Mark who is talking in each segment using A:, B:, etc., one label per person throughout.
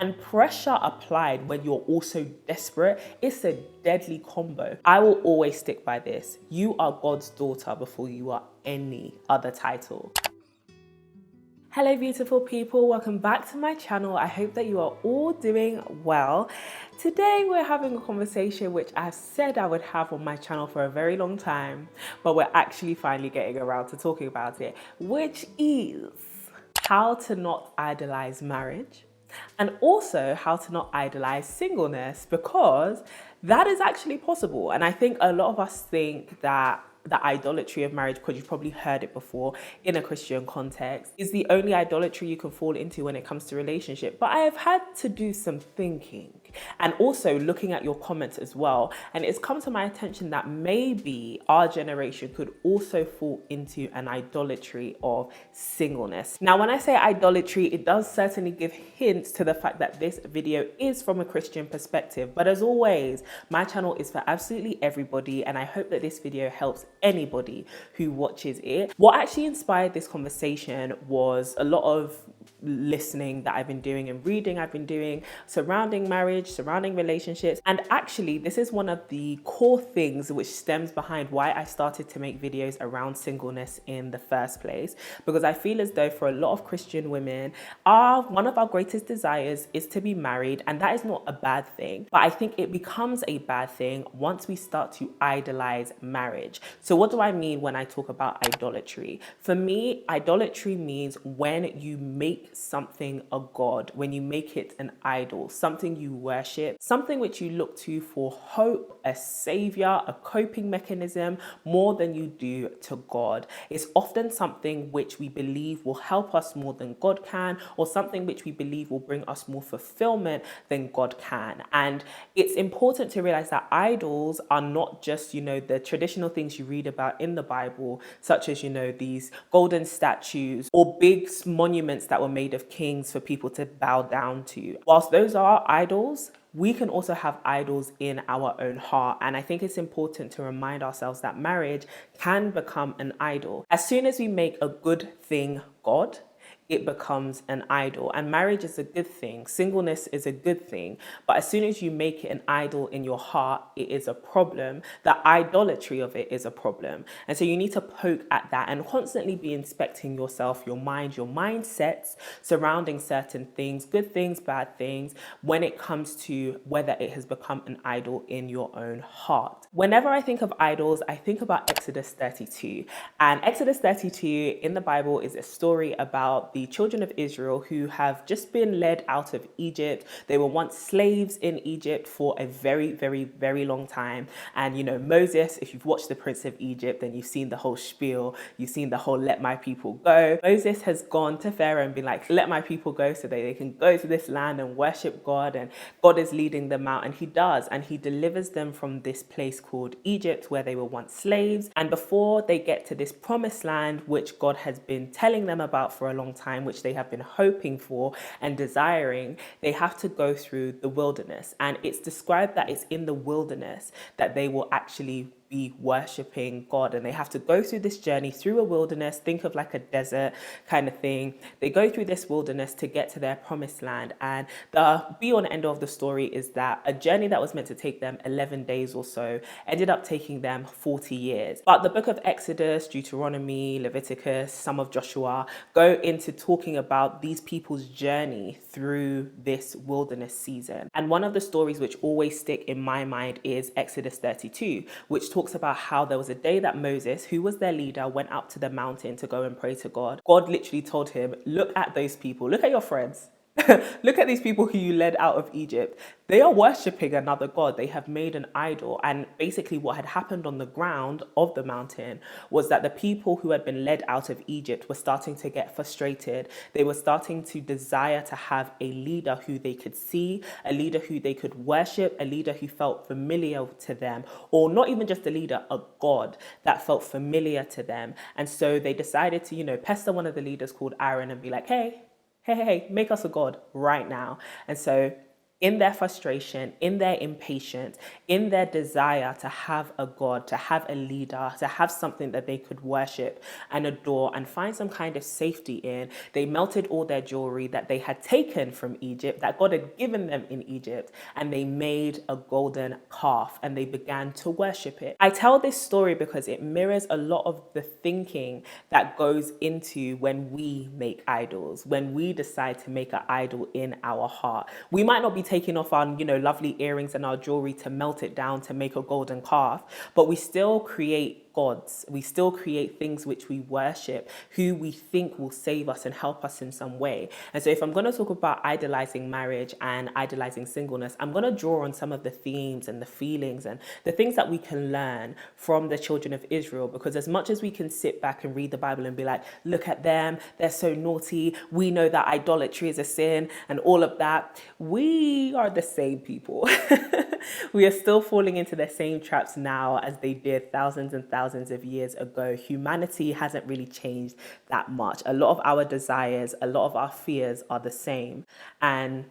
A: And pressure applied when you're also desperate, it's a deadly combo. I will always stick by this. You are God's daughter before you are any other title. Hello beautiful people, welcome back to my channel. I hope that you are all doing well. Today we're having a conversation which I've said I would have on my channel for a very long time, but we're actually finally getting around to talking about it, which is how to not idolize marriage and also how to not idolize singleness, because that is actually possible. And I think a lot of us think that the idolatry of marriage, because you've probably heard it before in a Christian context, is the only idolatry you can fall into when it comes to relationship. But I have had to do some thinking and also looking at your comments as well. And it's come to my attention that maybe our generation could also fall into an idolatry of singleness. Now, when I say idolatry, it does certainly give hints to the fact that this video is from a Christian perspective. But as always, my channel is for absolutely everybody, and I hope that this video helps anybody who watches it. What actually inspired this conversation was a lot of listening that I've been doing and reading I've been doing surrounding marriage, surrounding relationships. And actually, this is one of the core things which stems behind why I started to make videos around singleness in the first place. Because I feel as though for a lot of Christian women, one of our greatest desires is to be married, and that is not a bad thing. But I think it becomes a bad thing once we start to idolize marriage. So what do I mean when I talk about idolatry? For me, idolatry means when you make something a god, when you make it an idol, something you worship, something which you look to for hope, a savior, a coping mechanism, more than you do to God. It's often something which we believe will help us more than God can, or something which we believe will bring us more fulfillment than God can. And it's important to realize that idols are not just, the traditional things you read about in the Bible, such as, these golden statues or big monuments that were made of kings for people to bow down to. Whilst those are idols, we can also have idols in our own heart. And I think it's important to remind ourselves that marriage can become an idol. As soon as we make a good thing God, it becomes an idol. And marriage is a good thing. Singleness is a good thing. But as soon as you make it an idol in your heart, it is a problem. The idolatry of it is a problem. And so you need to poke at that and constantly be inspecting yourself, your mind, your mindsets surrounding certain things, good things, bad things, when it comes to whether it has become an idol in your own heart. Whenever I think of idols, I think about Exodus 32. And Exodus 32 in the Bible is a story about the children of Israel who have just been led out of Egypt. They were once slaves in Egypt for a very, very, very long time. And, Moses, if you've watched The Prince of Egypt, then you've seen the whole spiel. You've seen the whole let my people go. Moses has gone to Pharaoh and been like, let my people go so that they can go to this land and worship God. And God is leading them out. And he does. And he delivers them from this place called Egypt, where they were once slaves. And before they get to this promised land, which God has been telling them about for a long time, which they have been hoping for and desiring, they have to go through the wilderness. And it's described that it's in the wilderness that they will actually be worshipping God, and they have to go through this journey through a wilderness. Think of like a desert kind of thing. They go through this wilderness to get to their promised land, and the be on end of the story is that a journey that was meant to take them 11 days or so ended up taking them 40 years. But the book of Exodus, Deuteronomy, Leviticus, some of Joshua go into talking about these people's journey through this wilderness season. And one of the stories which always stick in my mind is Exodus 32, which talks about how there was a day that Moses, who was their leader, went up to the mountain to go and pray to God. God literally told him, look at those people, look at your friends. Look at these people who you led out of Egypt. They are worshipping another god. They have made an idol. And basically what had happened on the ground of the mountain was that the people who had been led out of Egypt were starting to get frustrated. They were starting to desire to have a leader who they could see, a leader who they could worship, a leader who felt familiar to them, or not even just a leader, a god that felt familiar to them. And so they decided to, pester one of the leaders called Aaron and be like, hey, make us a god right now. And so in their frustration, in their impatience, in their desire to have a God, to have a leader, to have something that they could worship and adore and find some kind of safety in, they melted all their jewelry that they had taken from Egypt, that God had given them in Egypt, and they made a golden calf and they began to worship it. I tell this story because it mirrors a lot of the thinking that goes into when we make idols, when we decide to make an idol in our heart. We might not be taking off our, lovely earrings and our jewelry to melt it down to make a golden calf, but we still create gods. We still create things which we worship, who we think will save us and help us in some way. And so if I'm going to talk about idolizing marriage and idolizing singleness, I'm going to draw on some of the themes and the feelings and the things that we can learn from the children of Israel, because as much as we can sit back and read the Bible and be like, look at them, they're so naughty, we know that idolatry is a sin and all of that, we are the same people. We are still falling into the same traps now as they did thousands and thousands of years ago. Humanity hasn't really changed that much. A lot of our desires, a lot of our fears are the same. And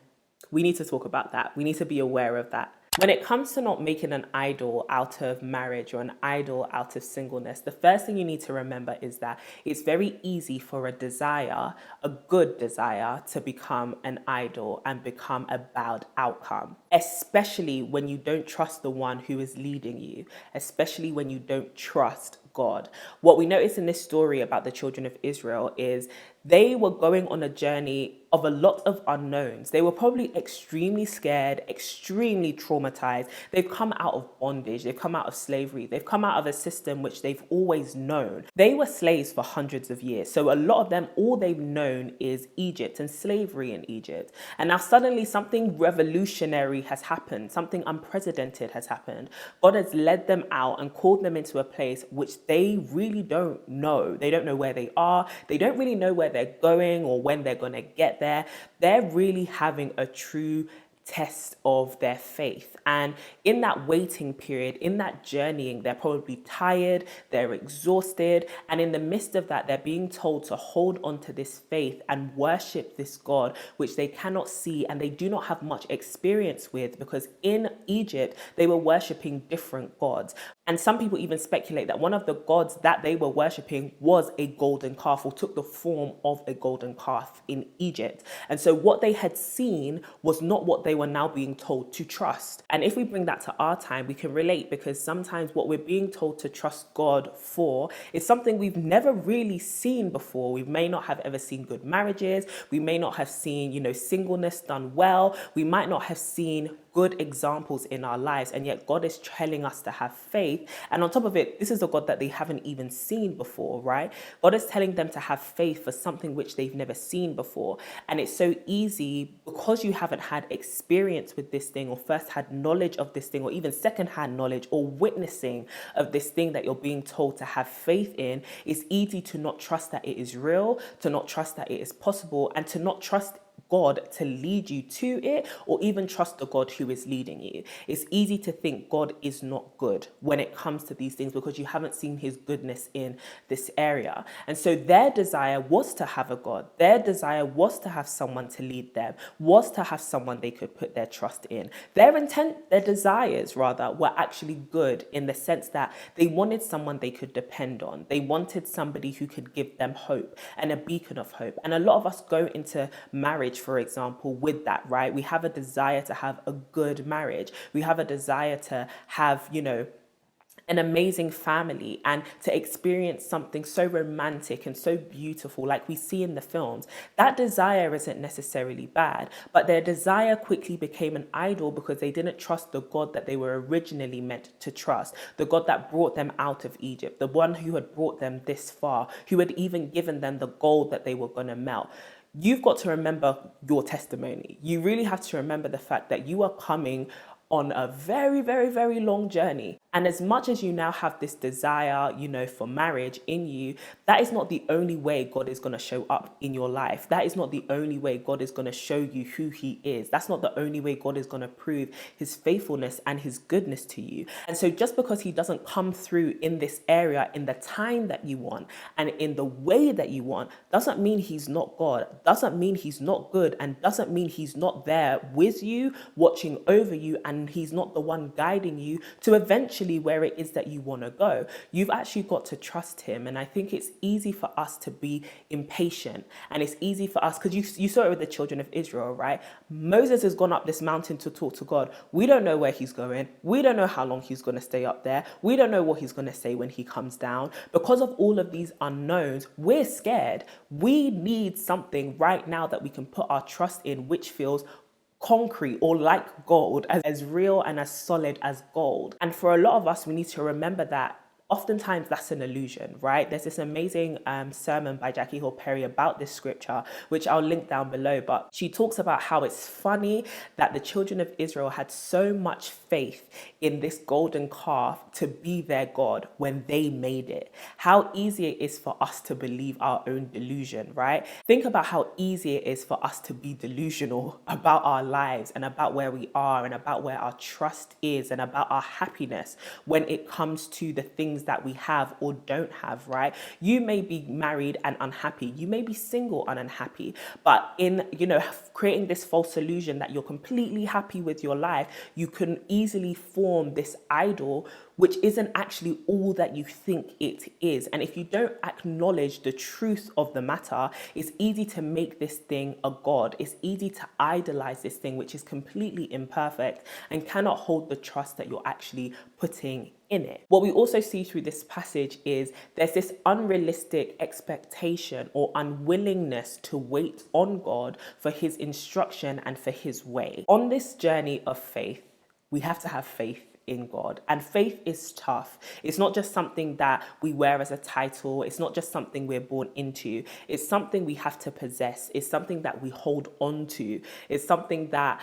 A: we need to talk about that. We need to be aware of that. When it comes to not making an idol out of marriage or an idol out of singleness, the first thing you need to remember is that it's very easy for a desire, a good desire, to become an idol and become a bad outcome, especially when you don't trust the one who is leading you, especially when you don't trust God. What we notice in this story about the children of Israel is they were going on a journey of a lot of unknowns. They were probably extremely scared, extremely traumatized. They've come out of bondage. They've come out of slavery. They've come out of a system which they've always known. They were slaves for hundreds of years. So a lot of them, all they've known is Egypt and slavery in Egypt. And now suddenly something revolutionary has happened. Something unprecedented has happened. God has led them out and called them into a place which they really don't know. They don't know where they are. They don't really know where they're going or when they're going to get there. They're really having a true test of their faith. And in that waiting period, in that journeying, they're probably tired, they're exhausted. And in the midst of that, they're being told to hold on to this faith and worship this God, which they cannot see and they do not have much experience with, because in Egypt, they were worshiping different gods. And some people even speculate that one of the gods that they were worshipping was a golden calf, or took the form of a golden calf in Egypt. And so what they had seen was not what they were now being told to trust. And if we bring that to our time, we can relate, because sometimes what we're being told to trust God for is something we've never really seen before. We may not have ever seen good marriages. We may not have seen, singleness done well. We might not have seen good examples in our lives, and yet God is telling us to have faith. And on top of it, this is a God that they haven't even seen before, right? God is telling them to have faith for something which they've never seen before. And it's so easy, because you haven't had experience with this thing, or first had knowledge of this thing, or even secondhand knowledge or witnessing of this thing that you're being told to have faith in. It's easy to not trust that it is real, to not trust that it is possible, and to not trust God to lead you to it, or even trust the God who is leading you. It's easy to think God is not good when it comes to these things, because you haven't seen his goodness in this area. And so their desire was to have a God. Their desire was to have someone to lead them, was to have someone they could put their trust in. Their intent, their desires rather, were actually good, in the sense that they wanted someone they could depend on. They wanted somebody who could give them hope and a beacon of hope. And a lot of us go into marriage, for example, with that, right? We have a desire to have a good marriage. We have a desire to have, an amazing family, and to experience something so romantic and so beautiful like we see in the films. That desire isn't necessarily bad, but their desire quickly became an idol because they didn't trust the God that they were originally meant to trust, the God that brought them out of Egypt, the one who had brought them this far, who had even given them the gold that they were going to melt. You've got to remember your testimony. You really have to remember the fact that you are coming on a very, very, very long journey. And as much as you now have this desire, for marriage in you, that is not the only way God is going to show up in your life. That is not the only way God is going to show you who he is. That's not the only way God is going to prove his faithfulness and his goodness to you. And so just because he doesn't come through in this area in the time that you want and in the way that you want, doesn't mean he's not God, doesn't mean he's not good, and doesn't mean he's not there with you, watching over you, and he's not the one guiding you to eventually where it is that you want to go. You've actually got to trust him. And I think it's easy for us to be impatient, and it's easy for us because you saw it with the children of Israel, right? Moses has gone up this mountain to talk to God. We don't know where he's going. We don't know how long he's going to stay up there. We don't know what he's going to say when he comes down. Because of all of these unknowns, we're scared. We need something right now that we can put our trust in, which feels concrete or like gold, as real and as solid as gold. And for a lot of us, we need to remember that oftentimes that's an illusion, right? There's this amazing sermon by Jackie Hill Perry about this scripture, which I'll link down below. But she talks about how it's funny that the children of Israel had so much faith in this golden calf to be their God when they made it. How easy it is for us to believe our own delusion, right? Think about how easy it is for us to be delusional about our lives and about where we are and about where our trust is and about our happiness when it comes to the things that we have or don't have, right? You may be married and unhappy. You may be single and unhappy. But in, creating this false illusion that you're completely happy with your life, you can easily form this idol which isn't actually all that you think it is. And if you don't acknowledge the truth of the matter, it's easy to make this thing a god. It's easy to idolize this thing, which is completely imperfect and cannot hold the trust that you're actually putting in it. What we also see through this passage is there's this unrealistic expectation or unwillingness to wait on God for his instruction and for his way. On this journey of faith, we have to have faith in God. And faith is tough. It's not just something that we wear as a title. It's not just something we're born into. It's something we have to possess. It's something that we hold on to. It's something that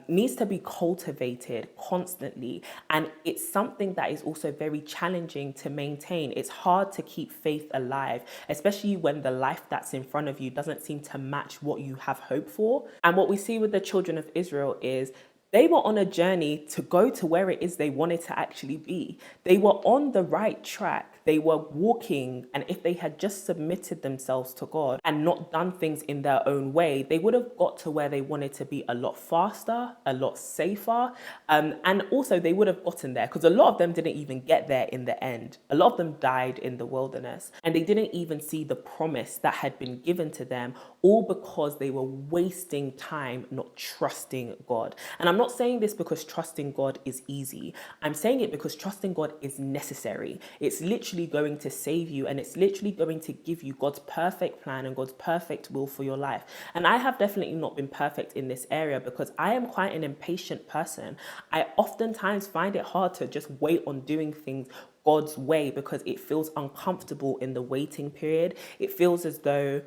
A: needs to be cultivated constantly. And it's something that is also very challenging to maintain. It's hard to keep faith alive, especially when the life that's in front of you doesn't seem to match what you have hope for. And what we see with the children of Israel is they were on a journey to go to where it is they wanted to actually be. They were on the right track. They were walking, and if they had just submitted themselves to God and not done things in their own way, they would have got to where they wanted to be a lot faster, a lot safer, and also they would have gotten there because a lot of them didn't even get there in the end. A lot of them died in the wilderness, and they didn't even see the promise that had been given to them, all because they were wasting time not trusting God. And I'm not saying this because trusting God is easy. I'm saying it because trusting God is necessary. It's literally going to save you, and it's literally going to give you God's perfect plan and God's perfect will for your life. And I have definitely not been perfect in this area because I am quite an impatient person. I oftentimes find it hard to just wait on doing things God's way because it feels uncomfortable in the waiting period. It feels as though,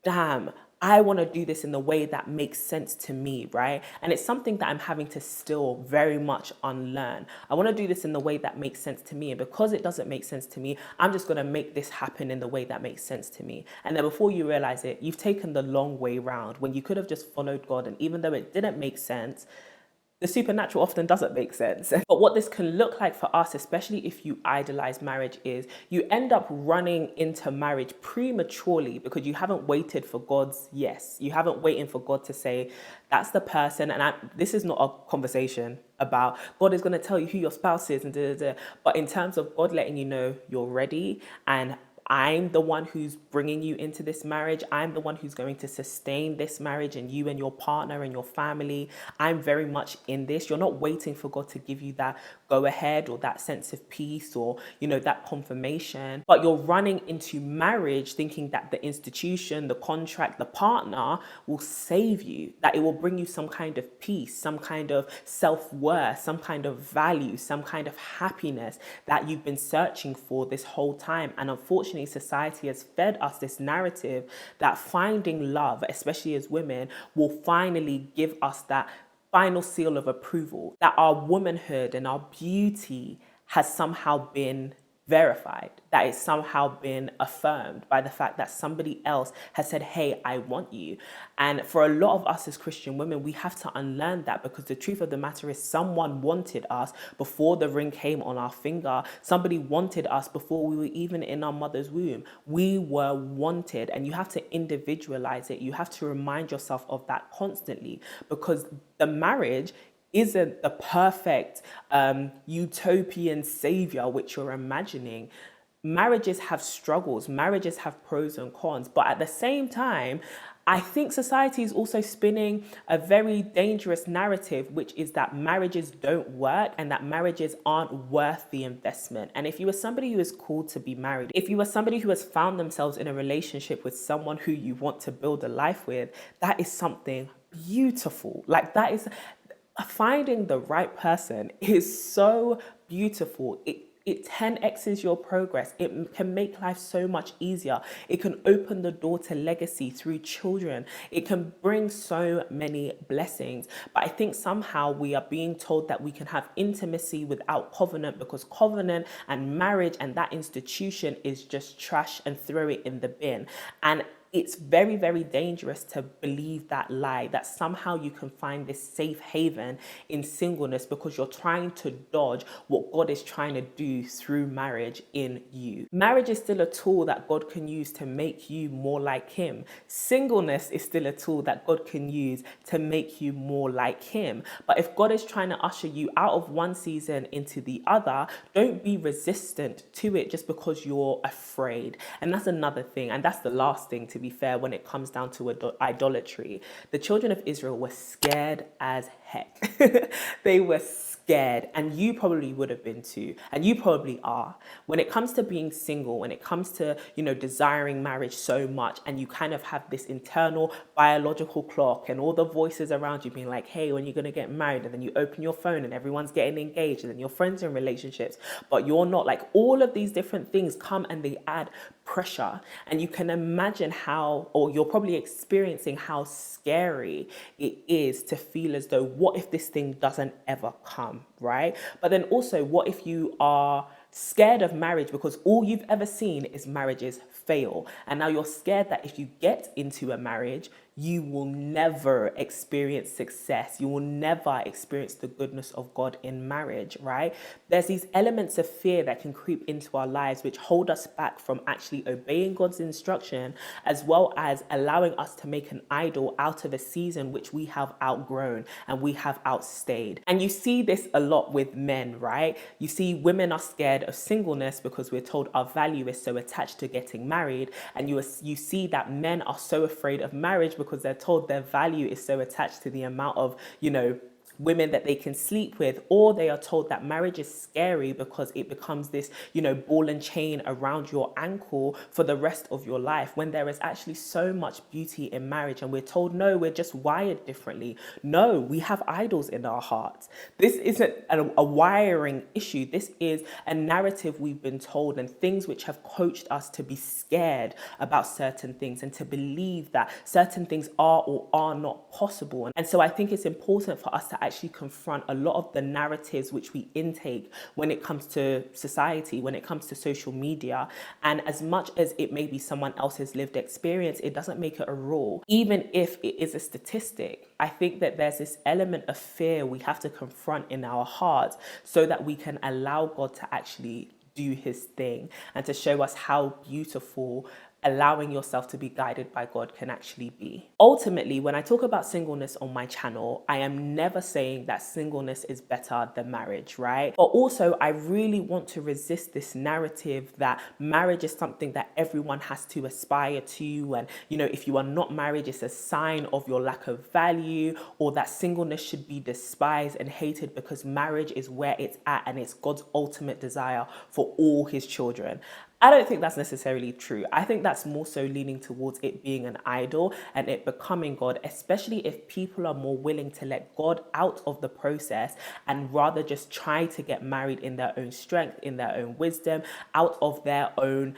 A: damn, I want to do this in the way that makes sense to me, right? And it's something that I'm having to still very much unlearn. I want to do this in the way that makes sense to me. And because it doesn't make sense to me, I'm just going to make this happen in the way that makes sense to me. And then before you realize it, you've taken the long way round when you could have just followed God. And even though it didn't make sense, the supernatural often doesn't make sense. But what this can look like for us, especially if you idolize marriage, is you end up running into marriage prematurely because you haven't waited for God's yes. You haven't waited for God to say, that's the person. And this is not a conversation about God is going to tell you who your spouse is and da, da, da. But in terms of God letting you know you're ready, and I'm the one who's bringing you into this marriage. I'm the one who's going to sustain this marriage and you and your partner and your family. I'm very much in this. You're not waiting for God to give you that go ahead or that sense of peace or, that confirmation. But you're running into marriage thinking that the institution, the contract, the partner will save you, that it will bring you some kind of peace, some kind of self-worth, some kind of value, some kind of happiness that you've been searching for this whole time. And unfortunately, society has fed us this narrative that finding love, especially as women, will finally give us that final seal of approval, that our womanhood and our beauty has somehow been verified, that it's somehow been affirmed by the fact that somebody else has said, hey, I want you. And for a lot of us as Christian women, we have to unlearn that, because the truth of the matter is someone wanted us before the ring came on our finger. Somebody wanted us before we were even in our mother's womb. We were wanted, and you have to individualize it. You have to remind yourself of that constantly, because the marriage isn't the perfect utopian savior which you're imagining. Marriages have struggles, marriages have pros and cons, but at the same time, I think society is also spinning a very dangerous narrative, which is that marriages don't work and that marriages aren't worth the investment. And if you are somebody who is called to be married, if you are somebody who has found themselves in a relationship with someone who you want to build a life with, that is something beautiful. Like, that is, finding the right person is so beautiful. It 10x's your progress. It can make life so much easier. It can open the door to legacy through children. It can bring so many blessings. But I think somehow we are being told that we can have intimacy without covenant, because covenant and marriage and that institution is just trash, and throw it in the bin. And it's very, very dangerous to believe that lie, that somehow you can find this safe haven in singleness because you're trying to dodge what God is trying to do through marriage in you. Marriage is still a tool that God can use to make you more like Him. Singleness is still a tool that God can use to make you more like Him. But if God is trying to usher you out of one season into the other, don't be resistant to it just because you're afraid. And that's another thing. And that's the last thing, to be fair, when it comes down to idolatry. The children of Israel were scared as heck. They were scared, and you probably would have been too, and you probably are. When it comes to being single, when it comes to, desiring marriage so much, and you kind of have this internal biological clock and all the voices around you being like, hey, when you're going to get married, and then you open your phone and everyone's getting engaged, and then your friends are in relationships, but you're not. Like, all of these different things come and they add pressure, and you can imagine how, or you're probably experiencing how scary it is to feel as though, what if this thing doesn't ever come, right? But then also, what if you are scared of marriage because all you've ever seen is marriages fail, and now you're scared that if you get into a marriage, you will never experience success. You will never experience the goodness of God in marriage, right? There's these elements of fear that can creep into our lives, which hold us back from actually obeying God's instruction, as well as allowing us to make an idol out of a season which we have outgrown and we have outstayed. And you see this a lot with men, right? You see women are scared of singleness because we're told our value is so attached to getting married. And you see that men are so afraid of marriage because they're told their value is so attached to the amount of, women that they can sleep with, or they are told that marriage is scary because it becomes this, ball and chain around your ankle for the rest of your life, when there is actually so much beauty in marriage. And we're told, no, we're just wired differently. No, we have idols in our hearts. This isn't a wiring issue. This is a narrative we've been told, and things which have coached us to be scared about certain things and to believe that certain things are or are not possible. And so I think it's important for us to actually confront a lot of the narratives which we intake when it comes to society, when it comes to social media. And as much as it may be someone else's lived experience, it doesn't make it a rule. Even if it is a statistic, I think that there's this element of fear we have to confront in our hearts so that we can allow God to actually do His thing and to show us how beautiful allowing yourself to be guided by God can actually be. Ultimately, when I talk about singleness on my channel, I am never saying that singleness is better than marriage, right? But also, I really want to resist this narrative that marriage is something that everyone has to aspire to. And, if you are not married, it's a sign of your lack of value, or that singleness should be despised and hated because marriage is where it's at and it's God's ultimate desire for all His children. I don't think that's necessarily true. I think that's more so leaning towards it being an idol and it becoming God, especially if people are more willing to let God out of the process and rather just try to get married in their own strength, in their own wisdom, out of their own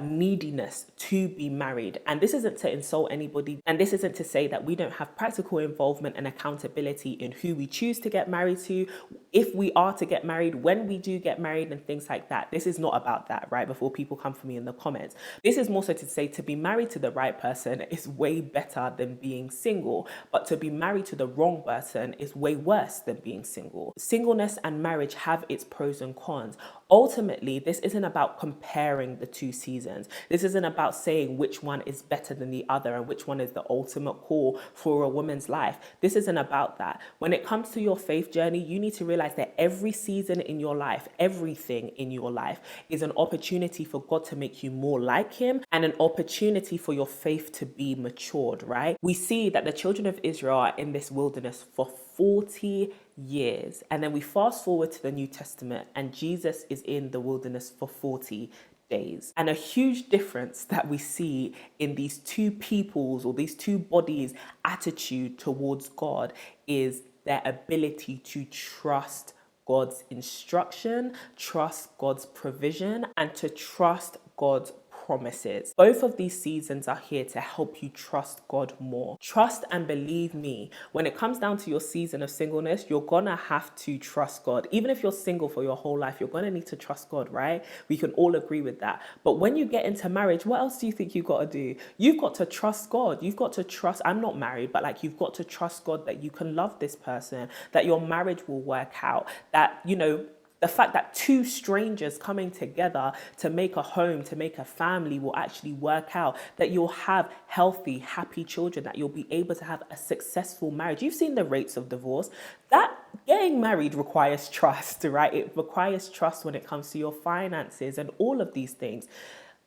A: neediness to be married. And this isn't to insult anybody, and this isn't to say that we don't have practical involvement and accountability in who we choose to get married to, if we are to get married, when we do get married and things like that. This is not about that, right? Before people come for me in the comments. This is more so to say to be married to the right person is way better than being single, but to be married to the wrong person is way worse than being single. Singleness and marriage have its pros and cons. Ultimately, this isn't about comparing the two seasons. This isn't about saying which one is better than the other and which one is the ultimate call for a woman's life. This isn't about that. When it comes to your faith journey, you need to realize that every season in your life, everything in your life is an opportunity for God to make you more like Him and an opportunity for your faith to be matured, right? We see that the children of Israel are in this wilderness for 40 years. And then we fast forward to the New Testament and Jesus is in the wilderness for 40 days. And a huge difference that we see in these two people's or these two bodies' attitude towards God is their ability to trust God's instruction, trust God's provision, and to trust God's promises. Both of these seasons are here to help you trust God more. Trust and believe me, when it comes down to your season of singleness, you're gonna have to trust God. Even if you're single for your whole life, you're gonna need to trust God, right? We can all agree with that. But when you get into marriage, what else do you think you've got to do? You've got to trust God. You've got to trust, I'm not married, but like you've got to trust God that you can love this person, that your marriage will work out, that, you know, the fact that two strangers coming together to make a home, to make a family will actually work out, that you'll have healthy, happy children, that you'll be able to have a successful marriage. You've seen the rates of divorce. That getting married requires trust, right? It requires trust when it comes to your finances and all of these things.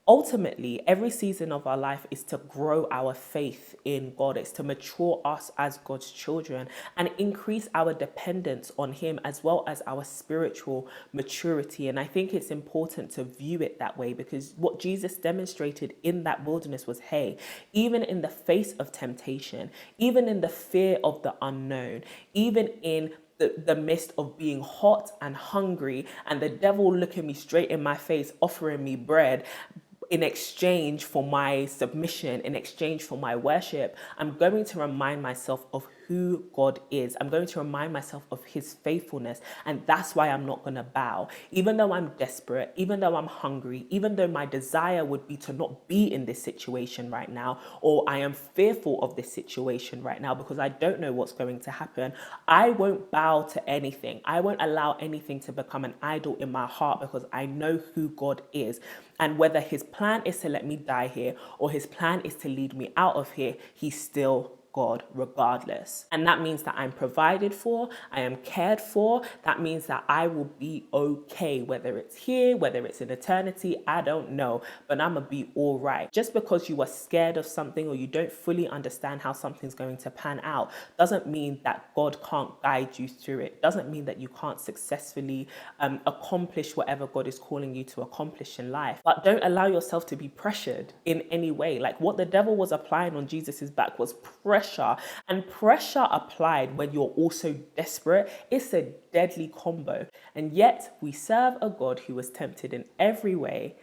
A: Ultimately, every season of our life is to grow our faith in God. It's to mature us as God's children and increase our dependence on Him as well as our spiritual maturity. And I think it's important to view it that way because what Jesus demonstrated in that wilderness was, hey, even in the face of temptation, even in the fear of the unknown, even in the midst of being hot and hungry and the devil looking me straight in my face, offering me bread, in exchange for my submission, in exchange for my worship, I'm going to remind myself of who God is. I'm going to remind myself of His faithfulness. And that's why I'm not going to bow. Even though I'm desperate, even though I'm hungry, even though my desire would be to not be in this situation right now, or I am fearful of this situation right now because I don't know what's going to happen, I won't bow to anything. I won't allow anything to become an idol in my heart because I know who God is. And whether His plan is to let me die here or His plan is to lead me out of here, He's still God regardless. And that means that I'm provided for, I am cared for. That means that I will be okay, whether it's here, whether it's in eternity, I don't know, but I'm gonna be all right. Just because you are scared of something or you don't fully understand how something's going to pan out doesn't mean that God can't guide you through it. Doesn't mean that you can't successfully accomplish whatever God is calling you to accomplish in life. But don't allow yourself to be pressured in any way. Like what the devil was applying on Jesus's back was pressure. And pressure applied when you're also desperate, it's a deadly combo. And yet we serve a God who was tempted in every way,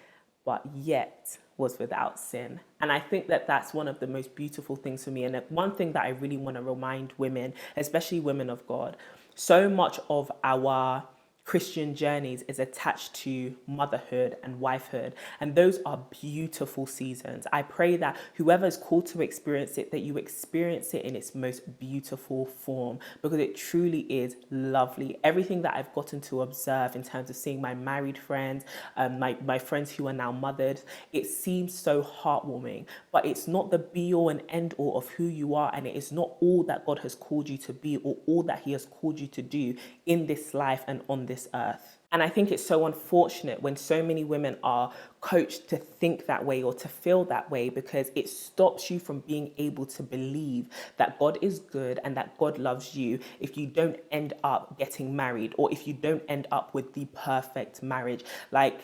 A: but yet was without sin. And I think that that's one of the most beautiful things for me. And one thing that I really want to remind women, especially women of God, so much of our Christian journeys is attached to motherhood and wifehood. And those are beautiful seasons. I pray that whoever is called to experience it, that you experience it in its most beautiful form, because it truly is lovely. Everything that I've gotten to observe in terms of seeing my married friends, my friends who are now mothered, it seems so heartwarming, but it's not the be all and end all of who you are. And it is not all that God has called you to be or all that He has called you to do in this life and on this earth. And I think it's so unfortunate when so many women are coached to think that way or to feel that way, because it stops you from being able to believe that God is good and that God loves you if you don't end up getting married or if you don't end up with the perfect marriage. Like,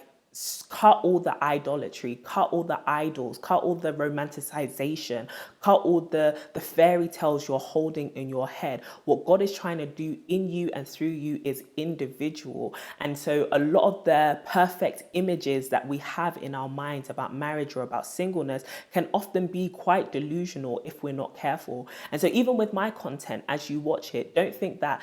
A: Cut all the idolatry, cut all the idols, cut all the romanticization, cut all the fairy tales you're holding in your head. What God is trying to do in you and through you is individual. And so a lot of the perfect images that we have in our minds about marriage or about singleness can often be quite delusional if we're not careful. And so even with my content, as you watch it, don't think that,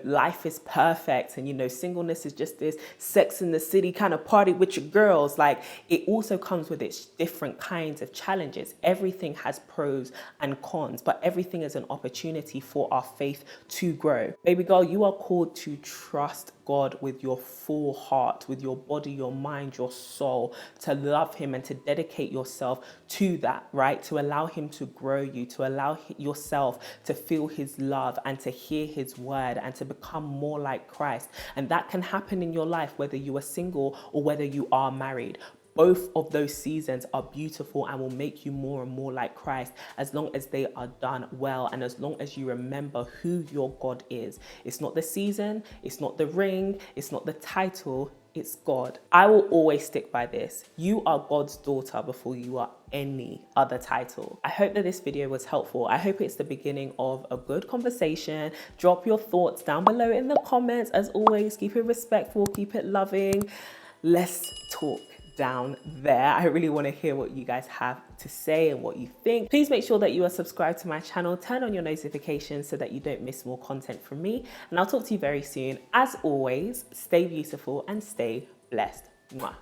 A: life is perfect and, singleness is just this Sex in the City kind of party with your girls. Like, it also comes with its different kinds of challenges. Everything has pros and cons, but everything is an opportunity for our faith to grow. Baby girl, you are called to trust God with your full heart, with your body, your mind, your soul, to love him and to dedicate yourself to that, right? To allow him to grow you, to allow yourself to feel his love and to hear his word and to become more like Christ. And that can happen in your life, whether you are single or whether you are married. Both of those seasons are beautiful and will make you more and more like Christ, as long as they are done well and as long as you remember who your God is. It's not the season, it's not the ring, it's not the title, it's God. I will always stick by this. You are God's daughter before you are any other title. I hope that this video was helpful. I hope it's the beginning of a good conversation. Drop your thoughts down below in the comments. As always, keep it respectful, keep it loving. Let's talk down there. I really want to hear what you guys have to say and what you think. Please make sure that you are subscribed to my channel, turn on your notifications so that you don't miss more content from me, and I'll talk to you very soon. As always, stay beautiful and stay blessed. Mwah.